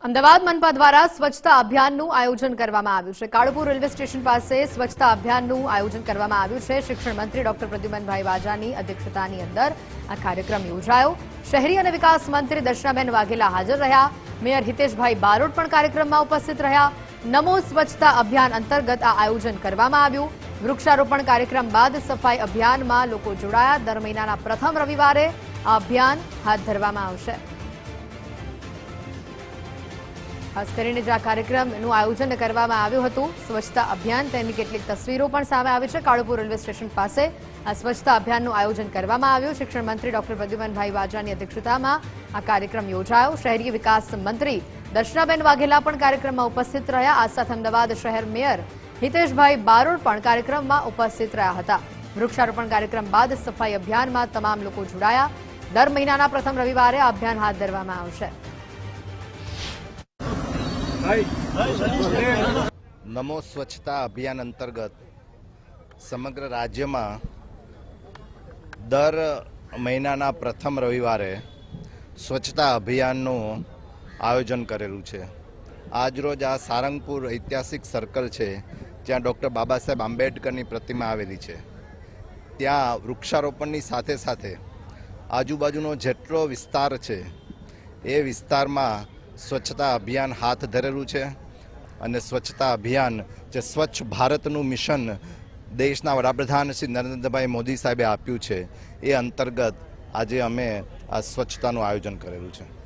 અમદાવાદ મનપા દ્વારા સ્વચ્છતા અભિયાનનું આયોજન કરવામાં આવ્યું છે। કાળુપુર રેલવે સ્ટેશન પાસે સ્વચ્છતા અભિયાનનું આયોજન કરવામાં આવ્યું છે। શિક્ષણ મંત્રી ડોક્ટર પ્રદ્યુમનભાઈ વાજાની અધ્યક્ષતાની અંદર આ કાર્યક્રમ યોજાયો। શહેરી અને વિકાસ મંત્રી દર્શનાબેન વાઘેલા હાજર રહ્યા। મેયર હિતેશભાઈ બારોટ પણ કાર્યક્રમમાં ઉપસ્થિત રહ્યા। નમો સ્વચ્છતા અભિયાન અંતર્ગત આ આયોજન કરવામાં આવ્યું। વૃક્ષારોપણ કાર્યક્રમ બાદ સફાઈ અભિયાનમાં લોકો જોડાયા। દર મહિનાના પ્રથમ રવિવારે આ અભિયાન હાથ ધરવામાં આવશે। ખાસ કરીને જે આ કાર્યક્રમનું આયોજન કરવામાં આવ્યું હતું સ્વચ્છતા અભિયાન તેની કેટલીક તસવીરો પણ સામે આવી છે। કાળુપુર રેલવે સ્ટેશન પાસે આ સ્વચ્છતા અભિયાનનું આયોજન કરવામાં આવ્યું। શિક્ષણ મંત્રી ડોક્ટર પ્રદ્યુમનભાઈ વાજાની અધ્યક્ષતામાં આ કાર્યક્રમ યોજાયો। શહેરી વિકાસ મંત્રી દર્શનાબેન વાઘેલા પણ કાર્યક્રમમાં ઉપસ્થિત રહ્યા। આ સાથે અમદાવાદ શહેર મેયર હિતેશભાઈ બારોટ પણ કાર્યક્રમમાં ઉપસ્થિત રહ્યા હતા। વૃક્ષારોપણ કાર્યક્રમ બાદ સફાઈ અભિયાનમાં તમામ લોકો જોડાયા। દર મહિનાના પ્રથમ રવિવારે આ અભિયાન હાથ ધરવામાં આવશે। નમો સ્વચ્છતા અભિયાન અંતર્ગત સમગ્ર રાજ્યમાં દર મહિનાના પ્રથમ રવિવારે સ્વચ્છતા અભિયાનનું આયોજન કરેલું છે। આજરોજ આ સારંગપુર ઐતિહાસિક સર્કલ છે જ્યાં ડૉક્ટર બાબા સાહેબ આંબેડકરની પ્રતિમા આવેલી છે। ત્યાં વૃક્ષારોપણની સાથે સાથે આજુબાજુનો જેટલો વિસ્તાર છે એ વિસ્તારમાં સ્વચ્છતા અભિયાન હાથ ધરેલું છે અને સ્વચ્છતા અભિયાન જે સ્વચ્છ ભારતનું મિશન દેશના વડાપ્રધાન શ્રી નરેન્દ્રભાઈ મોદી સાહેબે આપ્યું છે એ અંતર્ગત આજે અમે આ સ્વચ્છતાનું આયોજન કરેલું છે।